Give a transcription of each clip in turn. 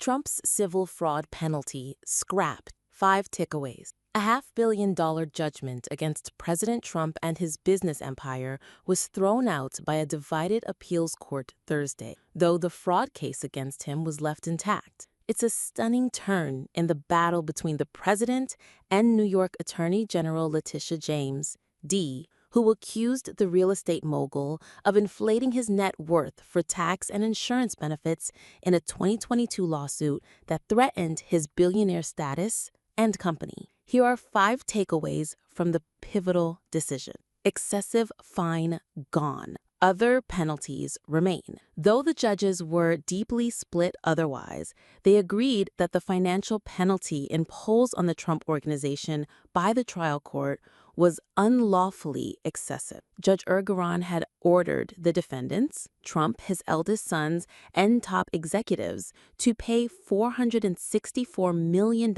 Trump's civil fraud penalty scrapped. 5 takeaways. A $500 million judgment against President Trump and his business empire was thrown out by a divided appeals court Thursday, though the fraud case against him was left intact. It's a stunning turn in the battle between the president and New York Attorney General Letitia James, D., who accused the real estate mogul of inflating his net worth for tax and insurance benefits in a 2022 lawsuit that threatened his billionaire status and company. Here are 5 takeaways from the pivotal decision. Excessive fine gone. Other penalties remain. Though the judges were deeply split otherwise, they agreed that the financial penalty imposed on the Trump Organization by the trial court was unlawfully excessive. Judge Engoron had ordered the defendants, Trump, his eldest sons, and top executives, to pay $464 million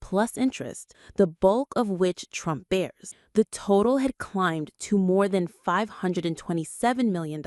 plus interest, the bulk of which Trump bears. The total had climbed to more than $527 million,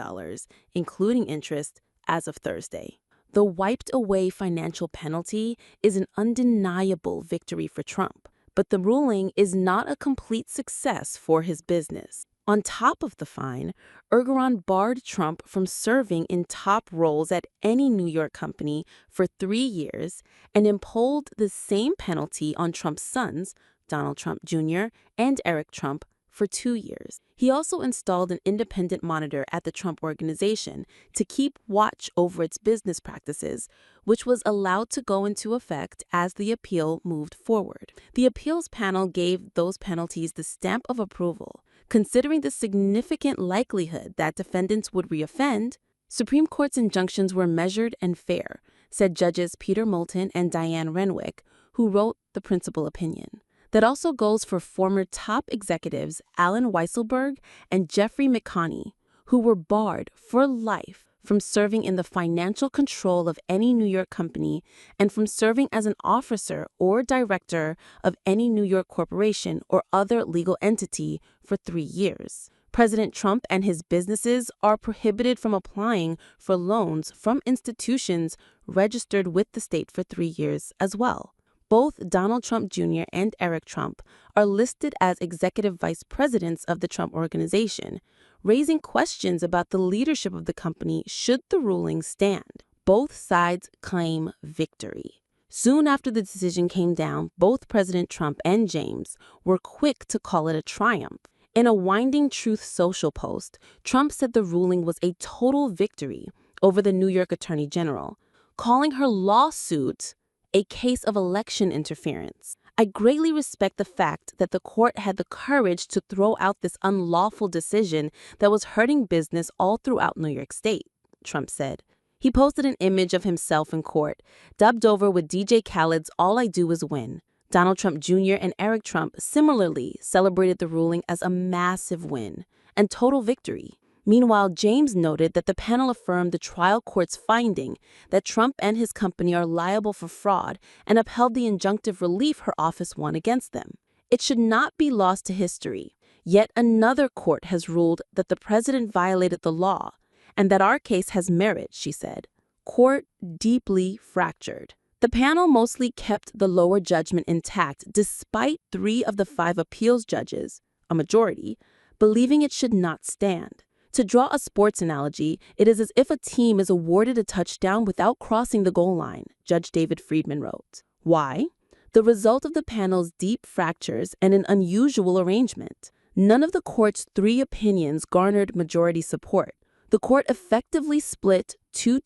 including interest, as of Thursday. The wiped-away financial penalty is an undeniable victory for Trump, but the ruling is not a complete success for his business. On top of the fine, Engoron barred Trump from serving in top roles at any New York company for 3 years and imposed the same penalty on Trump's sons, Donald Trump Jr. and Eric Trump, for 2 years. He also installed an independent monitor at the Trump Organization to keep watch over its business practices, which was allowed to go into effect as the appeal moved forward. The appeals panel gave those penalties the stamp of approval. Considering the significant likelihood that defendants would reoffend, Supreme Court's injunctions were measured and fair, said Judges Peter Moulton and Diane Renwick, who wrote the principal opinion. That also goes for former top executives Alan Weisselberg and Jeffrey McConney, who were barred for life from serving in the financial control of any New York company and from serving as an officer or director of any New York corporation or other legal entity for 3 years. President Trump and his businesses are prohibited from applying for loans from institutions registered with the state for 3 years as well. Both Donald Trump Jr. and Eric Trump are listed as executive vice presidents of the Trump Organization, raising questions about the leadership of the company should the ruling stand. Both sides claim victory. Soon after the decision came down, both President Trump and James were quick to call it a triumph. In a Winding Truth social post, Trump said the ruling was a total victory over the New York Attorney General, calling her lawsuit a case of election interference. I greatly respect the fact that the court had the courage to throw out this unlawful decision that was hurting business all throughout New York State, Trump said. He posted an image of himself in court, dubbed over with DJ Khaled's All I Do Is Win. Donald Trump Jr. and Eric Trump similarly celebrated the ruling as a massive win and total victory. Meanwhile, James noted that the panel affirmed the trial court's finding that Trump and his company are liable for fraud and upheld the injunctive relief her office won against them. It should not be lost to history. Yet another court has ruled that the president violated the law and that our case has merit, she said. Court deeply fractured. The panel mostly kept the lower judgment intact despite 3 of the 5 appeals judges, a majority, believing it should not stand. To draw a sports analogy, it is as if a team is awarded a touchdown without crossing the goal line, Judge David Friedman wrote. Why? The result of the panel's deep fractures and an unusual arrangement. None of the court's 3 opinions garnered majority support. The court effectively split 2-2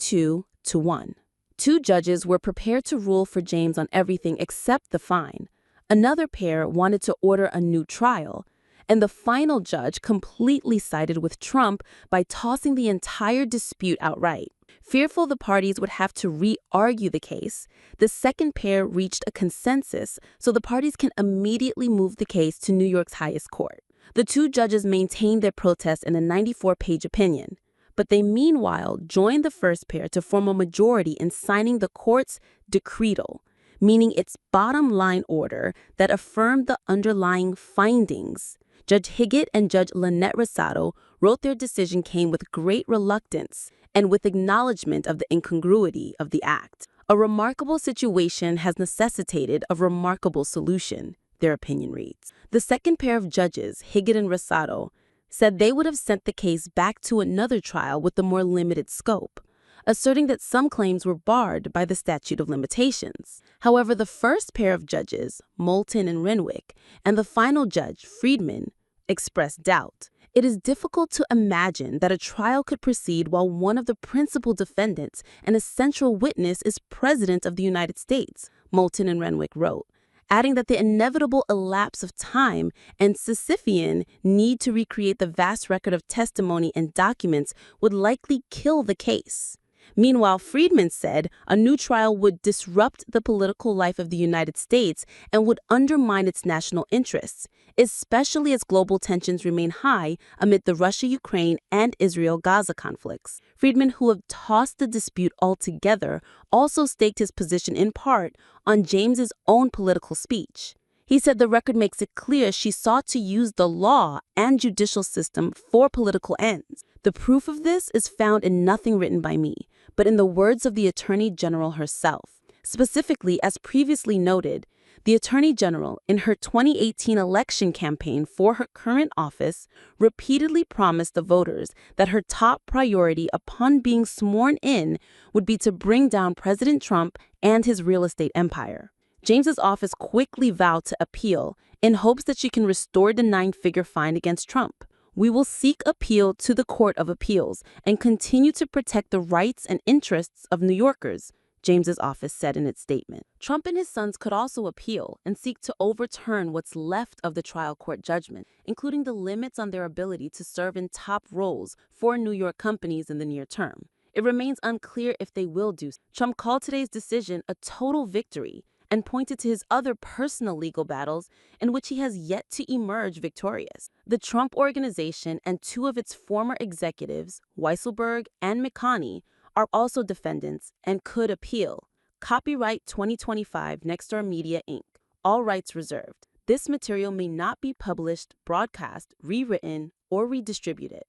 to 1. 2 judges were prepared to rule for James on everything except the fine. Another pair wanted to order a new trial. And the final judge completely sided with Trump by tossing the entire dispute outright. Fearful the parties would have to re-argue the case, the second pair reached a consensus so the parties can immediately move the case to New York's highest court. The 2 judges maintained their protest in a 94-page opinion, but they meanwhile joined the first pair to form a majority in signing the court's decretal, meaning its bottom-line order that affirmed the underlying findings. Judge Higgett and Judge Lynette Rosado wrote their decision came with great reluctance and with acknowledgement of the incongruity of the act. A remarkable situation has necessitated a remarkable solution, their opinion reads. The second pair of judges, Higgett and Rosado, said they would have sent the case back to another trial with a more limited scope, asserting that some claims were barred by the statute of limitations. However, the first pair of judges, Moulton and Renwick, and the final judge, Friedman, expressed doubt. It is difficult to imagine that a trial could proceed while one of the principal defendants and a central witness is President of the United States, Moulton and Renwick wrote, adding that the inevitable elapse of time and Sisyphean need to recreate the vast record of testimony and documents would likely kill the case. Meanwhile, Friedman said a new trial would disrupt the political life of the United States and would undermine its national interests, especially as global tensions remain high amid the Russia-Ukraine and Israel-Gaza conflicts. Friedman, who have tossed the dispute altogether, also staked his position in part on James's own political speech. He said the record makes it clear she sought to use the law and judicial system for political ends. The proof of this is found in nothing written by me, but in the words of the Attorney General herself. Specifically, as previously noted, the Attorney General, in her 2018 election campaign for her current office, repeatedly promised the voters that her top priority upon being sworn in would be to bring down President Trump and his real estate empire. James's office quickly vowed to appeal in hopes that she can restore the nine-figure fine against Trump. We will seek appeal to the Court of Appeals and continue to protect the rights and interests of New Yorkers, James's office said in its statement. Trump and his sons could also appeal and seek to overturn what's left of the trial court judgment, including the limits on their ability to serve in top roles for New York companies in the near term. It remains unclear if they will do so. Trump called today's decision a total victory and pointed to his other personal legal battles in which he has yet to emerge victorious. The Trump Organization and two of its former executives, Weisselberg and McConney, are also defendants and could appeal. Copyright 2025 Nexstar Media Inc. All rights reserved. This material may not be published, broadcast, rewritten, or redistributed.